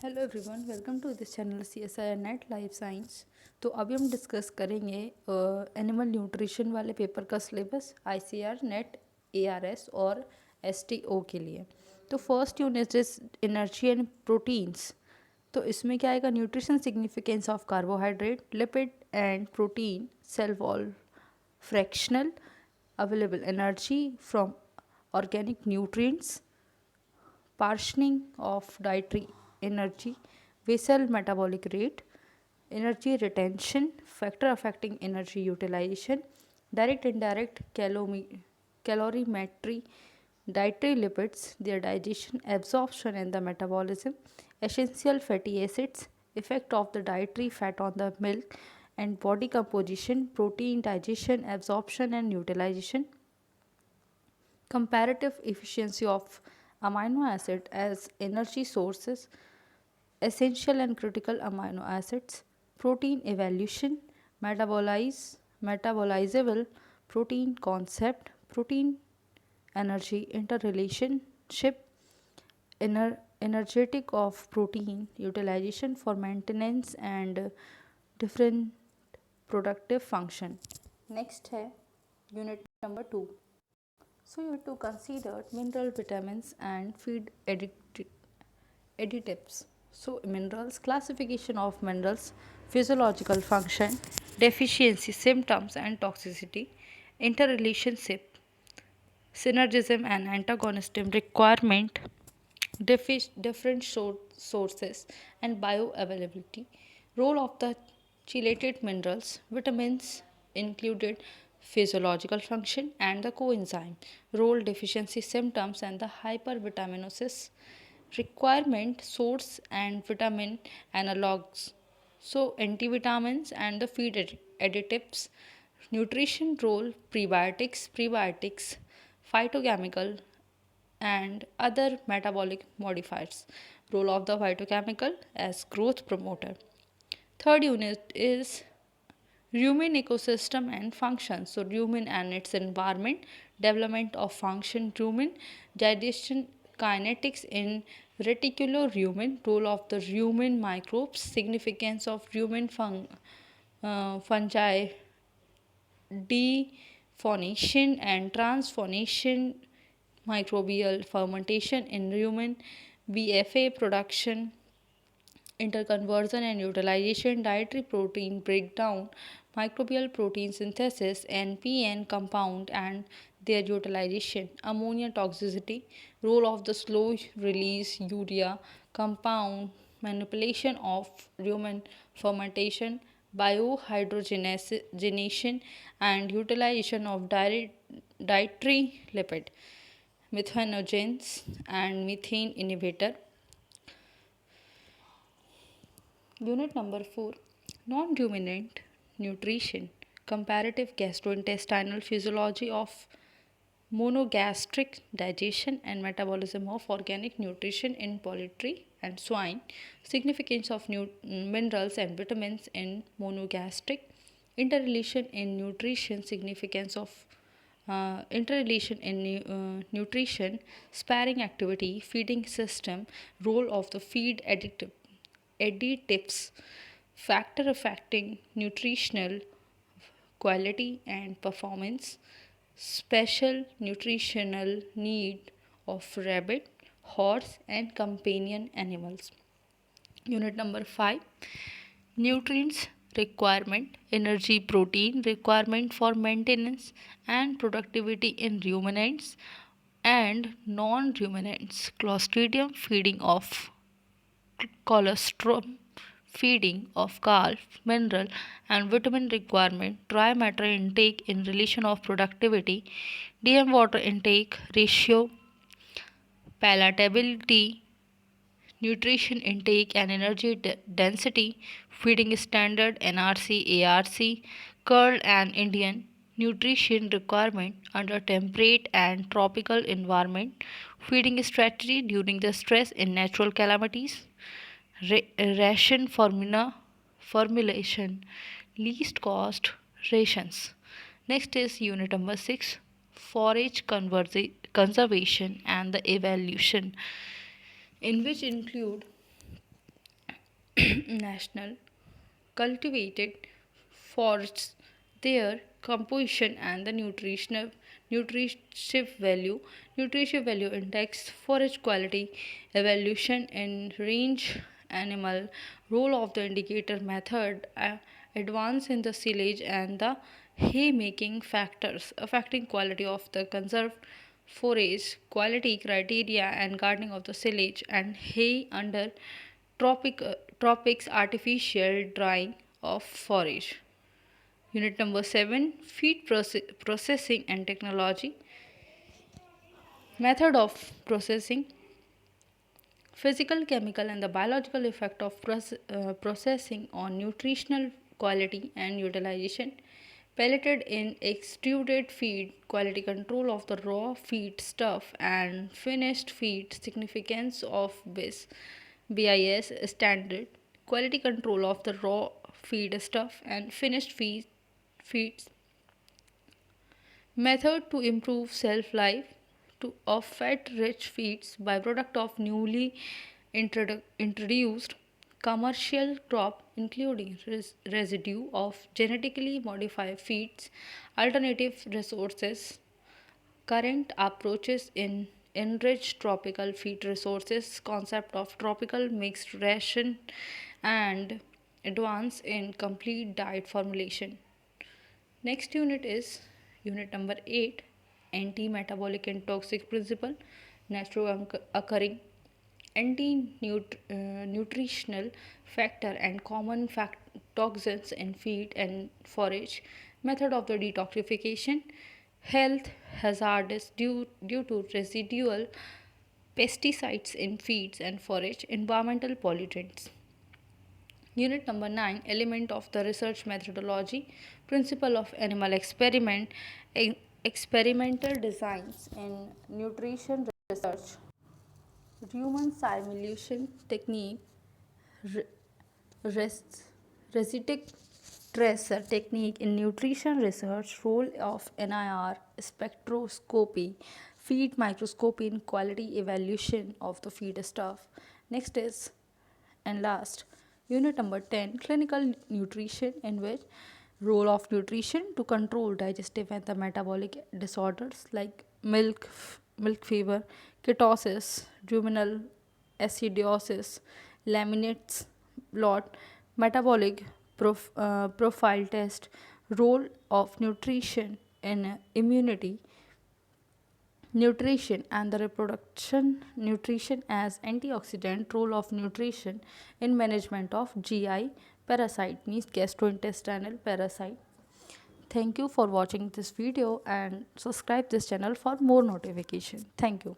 Hello everyone, welcome to this channel CSIR net life science. तो अभी हम discuss करेंगे एनिमल न्यूट्रिशन वाले पेपर का सिलेबस ICAR नेट ARS और STO के लिए। तो first unit is energy and proteins. तो इसमें क्या आएगा? Nutrition significance of carbohydrate, lipid and protein, cell wall, fractional available energy from organic nutrients, partitioning of dietary energy, basal metabolic rate, energy retention, factor affecting energy utilization, direct indirect calorimetry, dietary lipids, their digestion, absorption and the metabolism, essential fatty acids, effect of the dietary fat on the milk and body composition, protein digestion, absorption and utilization, comparative efficiency of amino acid as energy sources, essential and critical amino acids, protein evolution, metabolizable protein concept, protein energy interrelationship, energetic of protein utilization for maintenance and different productive function. Next है unit number 2. So you have to consider mineral, vitamins and feed additives. So minerals, classification of minerals, physiological function, deficiency, symptoms and toxicity, interrelationship, synergism and antagonism, requirement, different sources and bioavailability, role of the chelated minerals, vitamins included, physiological function and the coenzyme, role, deficiency, symptoms and the hypervitaminosis, requirement, source and vitamin analogs, so antivitamins and the feed additives, nutrition role, prebiotics, phytochemical and other metabolic modifiers, role of the phytochemical as growth promoter. Third unit is rumen ecosystem and function. So rumen and its environment, development of function rumen, digestion kinetics in reticulorumen, role of the rumen microbes, significance of rumen fungi, defaunation and transfaunation, microbial fermentation in rumen, BFA production, interconversion and utilization, dietary protein breakdown, microbial protein synthesis, NPN compound and their utilization, ammonia toxicity, role of the slow release urea compound, manipulation of rumen fermentation, biohydrogenation and utilization of dietary lipid, methanogens and methane inhibitor. Unit number 4, non-ruminant nutrition, comparative gastrointestinal physiology of monogastric digestion and metabolism of organic nutrition in poultry and swine, significance of minerals and vitamins in monogastric, interrelation in nutrition, significance of interrelation in nutrition, sparing activity, feeding system, role of the feed additives, factor affecting nutritional quality and performance, special nutritional need of rabbit, horse, and companion animals. Unit number 5, nutrients requirement, energy, protein requirement for maintenance and productivity in ruminants and non-ruminants, clostridium feeding of colostrum, feeding of calf, mineral and vitamin requirement, dry matter intake in relation of productivity, DM water intake ratio, palatability, nutrition intake and energy density, feeding standard NRC, ARC, curl and Indian, nutrition requirement under temperate and tropical environment, feeding strategy during the stress in natural calamities, ration formulation, least cost rations. Next is unit number 6, forage conservation and the evaluation, in which include national cultivated forests, their composition and the nutritive value index, forage quality, evaluation in range animal, role of the indicator method, advance in the silage and the hay making factors affecting quality of the conserved forage, quality criteria and guarding of the silage and hay under tropics, artificial drying of forage. Unit number 7, feed processing and technology. Method of processing. Physical, chemical and the biological effect of processing on nutritional quality and utilization. Pelleted in extruded feed, quality control of the raw feed stuff and finished feed, significance of BIS standard, quality control of the raw feed stuff and finished feeds. Method to improve shelf life of fat-rich feeds, byproduct of newly introduced commercial crop, including residue of genetically modified feeds, alternative resources, current approaches in enriched tropical feed resources, concept of tropical mixed ration, and advance in complete diet formulation. Next unit is unit number 8, anti-metabolic and toxic principle, natural occurring anti-nutritional factor and common toxins in feed and forage, method of the detoxification, health hazardous due to residual pesticides in feeds and forage, environmental pollutants. Unit number 9, element of the research methodology, principle of animal experiment, experimental designs in nutrition research, human simulation technique, residual tracer technique in nutrition research, role of NIR, spectroscopy, feed microscopy in quality evaluation of the feed stuff. Next is and last, unit number 10, clinical nutrition, in which role of nutrition to control digestive and the metabolic disorders like milk fever, ketosis, ruminal acidosis, laminates, blot, metabolic profile test, role of nutrition in immunity, nutrition and the reproduction, nutrition as antioxidant, role of nutrition in management of GI parasite, means gastrointestinal parasite. Thank you for watching this video and subscribe this channel for more notification. Thank you.